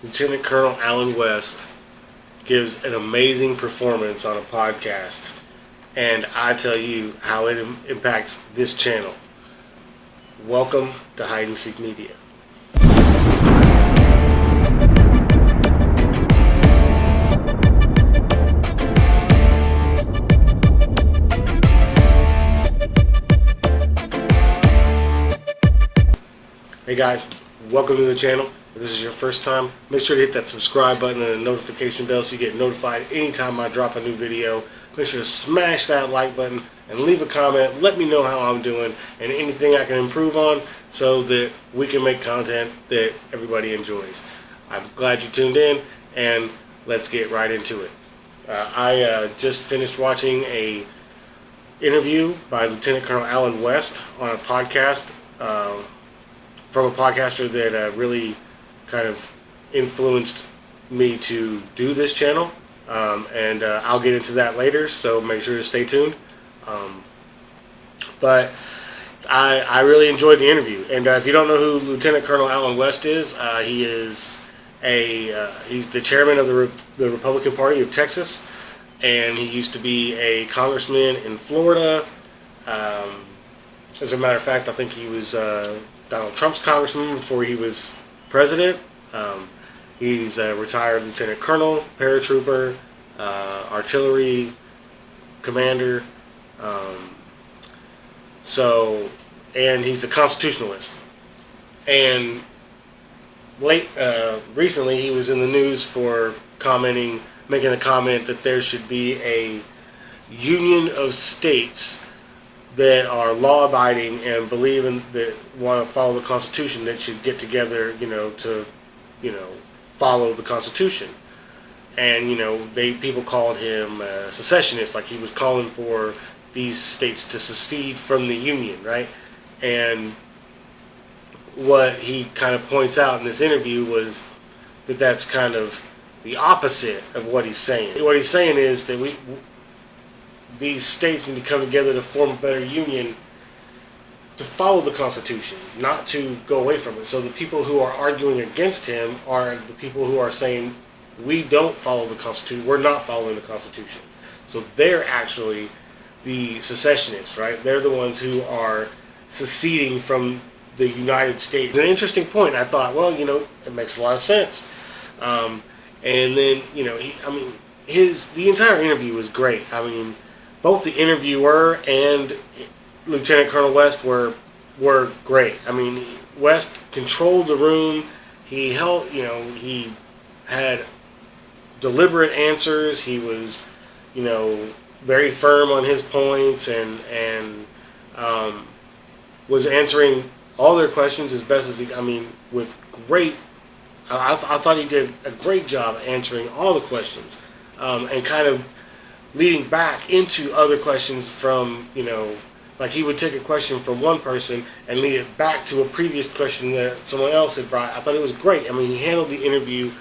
Lieutenant Colonel Allen West gives an amazing performance on a podcast, and I tell you how it impacts this channel. Welcome to Hide and Seek Media. Hey guys, welcome to the channel. If this is your first time, make sure to hit that subscribe button and the notification bell so you get notified anytime I drop a new video. Make sure to smash that like button and leave a comment. Let me know how I'm doing and anything I can improve on so that we can make content that everybody enjoys. I'm glad you tuned in, and let's get right into it. I just finished watching a interview by Lieutenant Colonel Allen West on a podcast from a podcaster that really kind of influenced me to do this channel, and I'll get into that later, so make sure to stay tuned. But I really enjoyed the interview, and if you don't know who Lieutenant Colonel Allen West is, he's the chairman of the Republican Party of Texas, and he used to be a congressman in Florida. As a matter of fact, I think he was Donald Trump's congressman before he was president. He's a retired lieutenant colonel, paratrooper, artillery commander. And he's a constitutionalist. And recently he was in the news for making a comment that there should be a union of states that are law-abiding and believe in that want to follow the Constitution that should get together, to follow the Constitution. And people called him a secessionist, like he was calling for these states to secede from the Union, right? And what he kind of points out in this interview was that that's kind of the opposite of what he's saying. What he's saying is that these states need to come together to form a better union to follow the Constitution, not to go away from it. So the people who are arguing against him are the people who are saying, we don't follow the Constitution, we're not following the Constitution. So they're actually the secessionists, right? They're the ones who are seceding from the United States. It's an interesting point. I thought, well, it makes a lot of sense. And then, the entire interview was great. I mean, both the interviewer and Lieutenant Colonel West were great. I mean, West controlled the room. He he had deliberate answers. He was, very firm on his points and was answering all their questions as best as with great. I thought he did a great job answering all the questions, and kind of leading back into other questions from, like he would take a question from one person and lead it back to a previous question that someone else had brought. I thought it was great. I mean, he handled the interview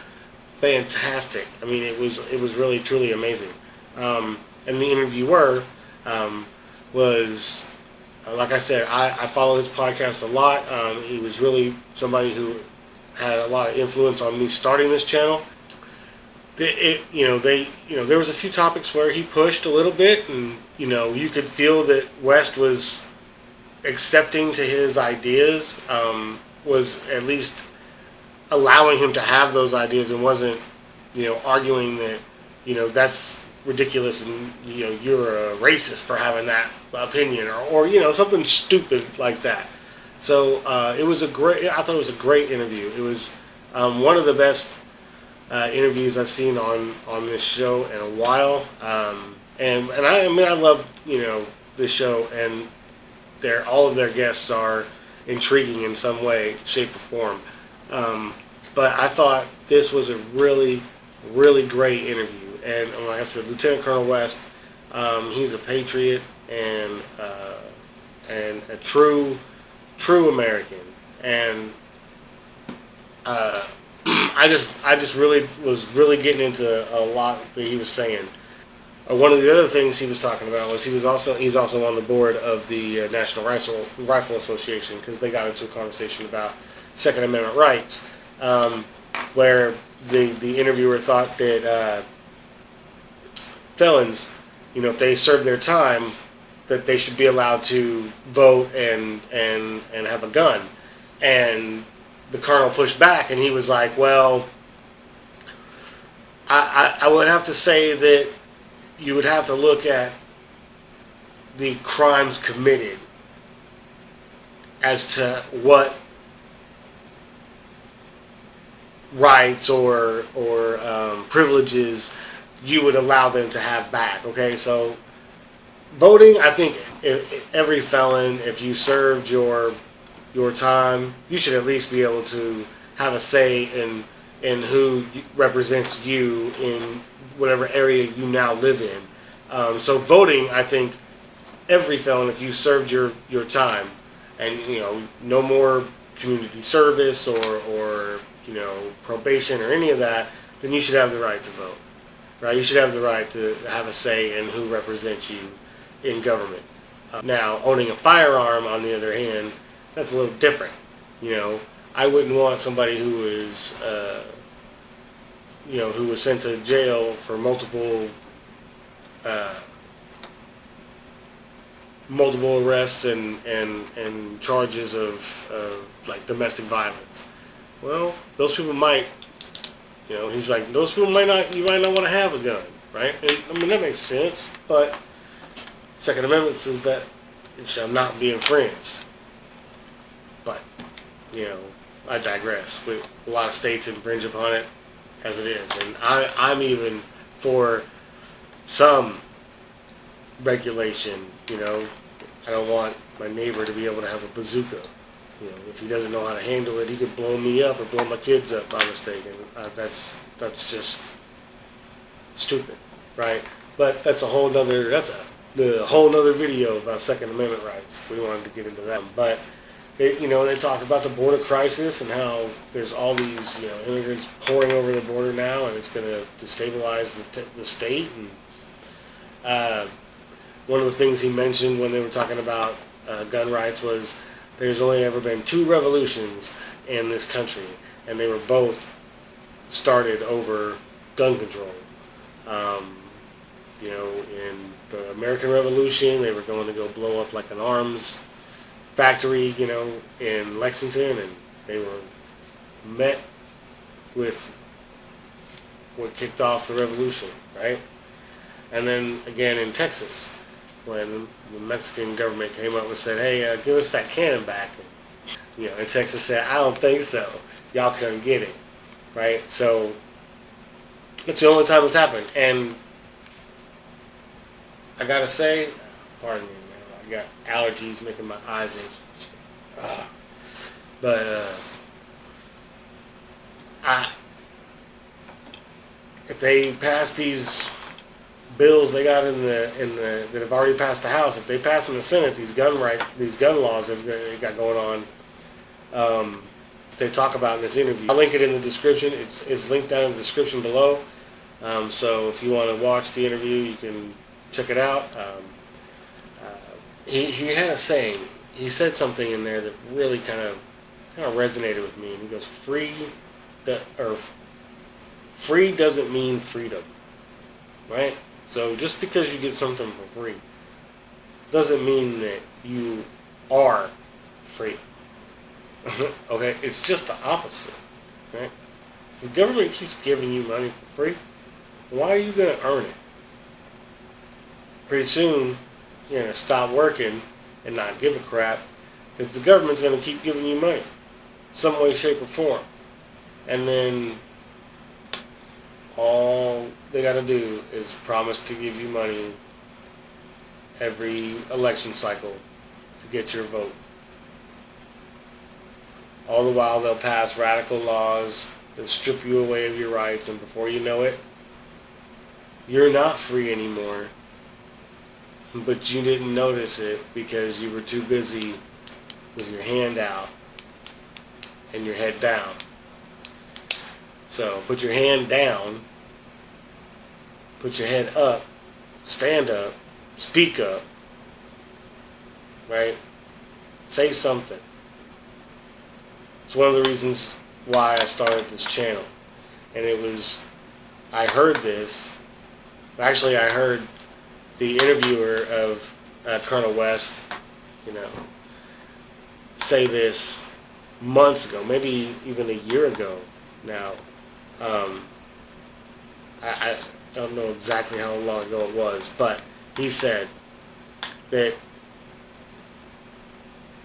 fantastic. I mean, it was really, truly amazing. And the interviewer was, like I said, I follow his podcast a lot. He was really somebody who had a lot of influence on me starting this channel. There was a few topics where he pushed a little bit, and you could feel that West was accepting to his ideas, was at least allowing him to have those ideas, and wasn't arguing that that's ridiculous and you're a racist for having that opinion, or something stupid like that. So I thought it was a great interview. It was one of the best interviews I've seen on this show in a while, and I love this show, and all of their guests are intriguing in some way, shape, or form. But I thought this was a really, really great interview, and like I said, Lieutenant Colonel West, he's a patriot and a true American, and I just really was getting into a lot that he was saying. One of the other things he was talking about was he's also on the board of the National Rifle Association, because they got into a conversation about Second Amendment rights. where the interviewer thought that felons, if they serve their time, that they should be allowed to vote and have a gun. And the colonel pushed back, and he was like, well, I would have to say that you would have to look at the crimes committed as to what rights or privileges you would allow them to have back. Okay, so voting, I think every felon, if you served your time, you should at least be able to have a say in who represents you in whatever area you now live in. So voting, I think every felon, if you served your time, and no more community service or probation or any of that, then you should have the right to vote. Right? You should have the right to have a say in who represents you in government. Now, owning a firearm, on the other hand, that's a little different. I wouldn't want somebody who is, who was sent to jail for multiple arrests and charges of like domestic violence. Well, those people might, he's like, those people you might not want to have a gun, right? And, I mean, that makes sense, but Second Amendment says that it shall not be infringed. But, I digress. A lot of states infringe upon it as it is. And I'm even for some regulation. I don't want my neighbor to be able to have a bazooka. If he doesn't know how to handle it, he could blow me up or blow my kids up by mistake. And that's just stupid, right? But that's a whole nother video about Second Amendment rights, if we wanted to get into that. But they talk about the border crisis and how there's all these immigrants pouring over the border now, and it's going to destabilize the state. And one of the things he mentioned when they were talking about gun rights was there's only ever been 2 revolutions in this country, and they were both started over gun control. In the American Revolution, they were going to go blow up like an arms factory, in Lexington, and they were met with what kicked off the revolution, right? And then again in Texas, when the Mexican government came up and said, hey, give us that cannon back. And Texas said, I don't think so. Y'all couldn't get it, right? So it's the only time it's happened. And I gotta say, pardon me, man, I got allergies making my eyes itch. But if they pass these bills they got that have already passed the House, if they pass in the Senate these gun laws they've got going on, they talk about in this interview. I'll link it in the description. It's linked down in the description below. So if you want to watch the interview, you can check it out. He had a saying. He said something in there that really kind of resonated with me. And he goes, free doesn't mean freedom, right? So just because you get something for free doesn't mean that you are free. Okay? It's just the opposite, right? If the government keeps giving you money for free, why are you going to earn it? Pretty soon, you're going to stop working and not give a crap because the government's going to keep giving you money some way, shape, or form. And then all they got to do is promise to give you money every election cycle to get your vote. All the while they'll pass radical laws that strip you away of your rights, and before you know it, you're not free anymore. But you didn't notice it because you were too busy with your hand out and your head down. So put your hand down, put your head up, stand up, speak up, right? Say something. It's one of the reasons why I started this channel. and I heard this. Actually, I heard the interviewer of Colonel West, say this months ago, maybe even a year ago now. I don't know exactly how long ago it was, but he said that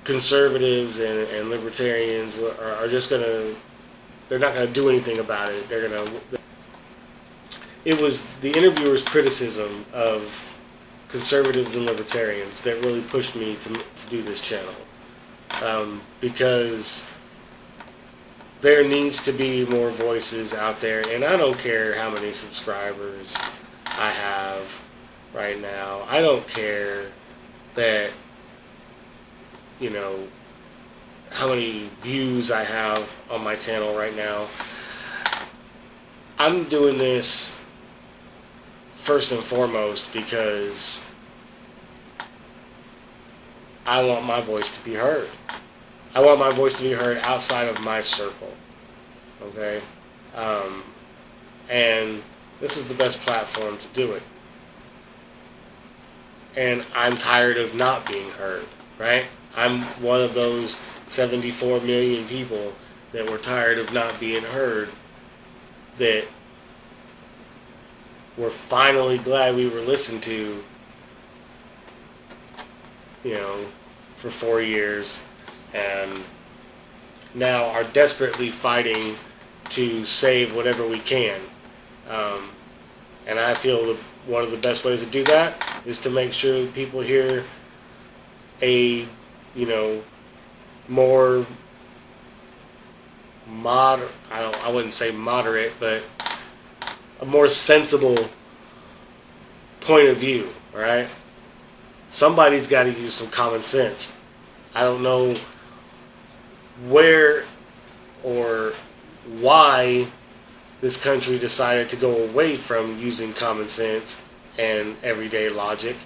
conservatives and libertarians are just they're not gonna do anything about it. It was the interviewer's criticism of conservatives and libertarians that really pushed me to do this channel, because there needs to be more voices out there, and I don't care how many subscribers I have right now. I don't care that, how many views I have on my channel right now. I'm doing this first and foremost because I want my voice to be heard. I want my voice to be heard outside of my circle. Okay? And this is the best platform to do it. And I'm tired of not being heard, right? I'm one of those 74 million people that were tired of not being heard, that were finally glad we were listened to, for 4 years, and now are desperately fighting to save whatever we can. And I feel one of the best ways to do that is to make sure that people hear a, more I wouldn't say moderate, but a more sensible point of view, all right? Somebody's got to use some common sense. I don't know where or why this country decided to go away from using common sense and everyday logic,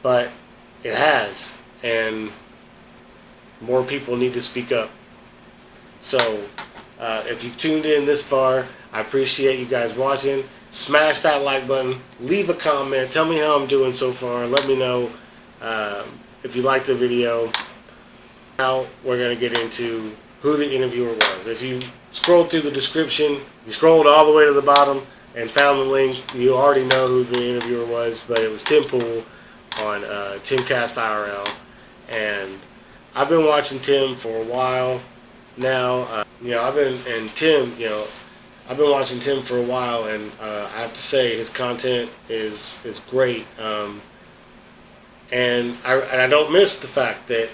but it has, and more people need to speak up. So if you've tuned in this far, I appreciate you guys watching. Smash that like button, leave a comment, tell me how I'm doing so far, let me know if you liked the video. Now we're going to get into who the interviewer was. If you scrolled through the description, you scrolled all the way to the bottom and found the link, you already know who the interviewer was, but it was Tim Poole on Timcast IRL. And I've been watching Tim for a while now. I've been watching Tim for a while, and I have to say his content is great. And I don't miss the fact that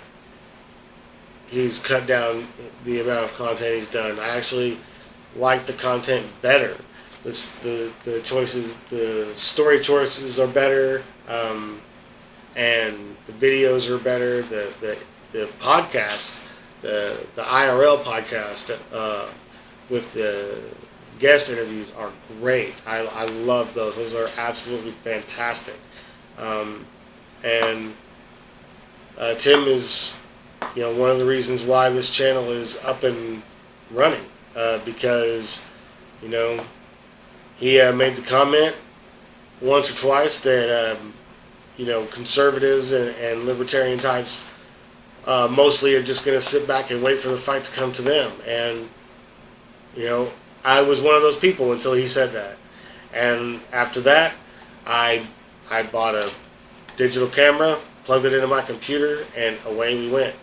he's cut down the amount of content he's done. I actually like the content better. The choices, the story choices are better, and the videos are better. The podcasts, the IRL podcast with the guest interviews are great. I love those. Those are absolutely fantastic. And Tim is, one of the reasons why this channel is up and running, because, he made the comment once or twice that, conservatives and libertarian types mostly are just going to sit back and wait for the fight to come to them. And, I was one of those people until he said that. And after that, I bought a digital camera, plugged it into my computer, and away we went.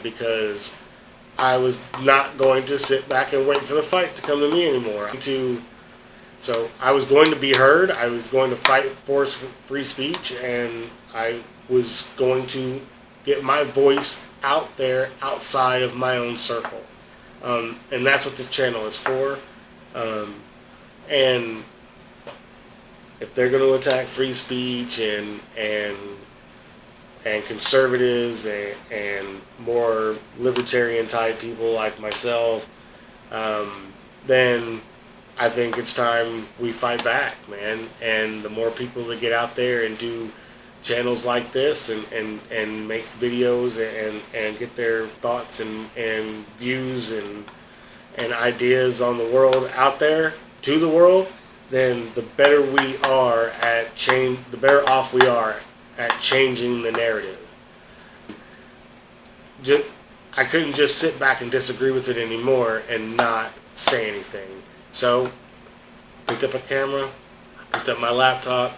Because I was not going to sit back and wait for the fight to come to me anymore. So I was going to be heard. I was going to fight for free speech, and I was going to get my voice out there outside of my own circle. And that's what this channel is for. And if they're going to attack free speech and conservatives and more libertarian type people like myself, then I think it's time we fight back, man. And the more people that get out there and do channels like this and make videos and get their thoughts and views and ideas on the world out there to the world, then the better we are at the better off we are at changing the narrative. I couldn't just sit back and disagree with it anymore and not say anything. So, picked up a camera, picked up my laptop,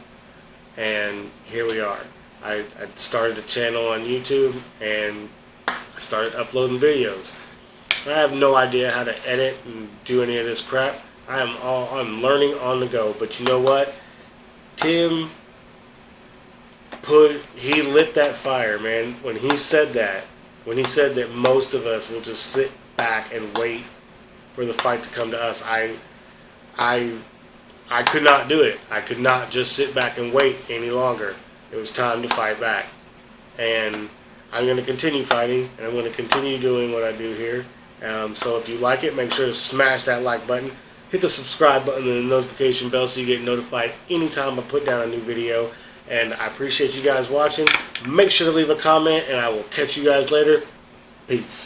and here we are. I started a channel on YouTube, and I started uploading videos. I have no idea how to edit and do any of this crap. I'm learning on the go. But you know what? Tim he lit that fire, man. When he said that most of us will just sit back and wait for the fight to come to us, I could not do it. I could not just sit back and wait any longer. It was time to fight back. And I'm going to continue fighting, and I'm going to continue doing what I do here. So if you like it, make sure to smash that like button. Hit the subscribe button and the notification bell so you get notified anytime I put down a new video. And I appreciate you guys watching. Make sure to leave a comment, and I will catch you guys later. Peace.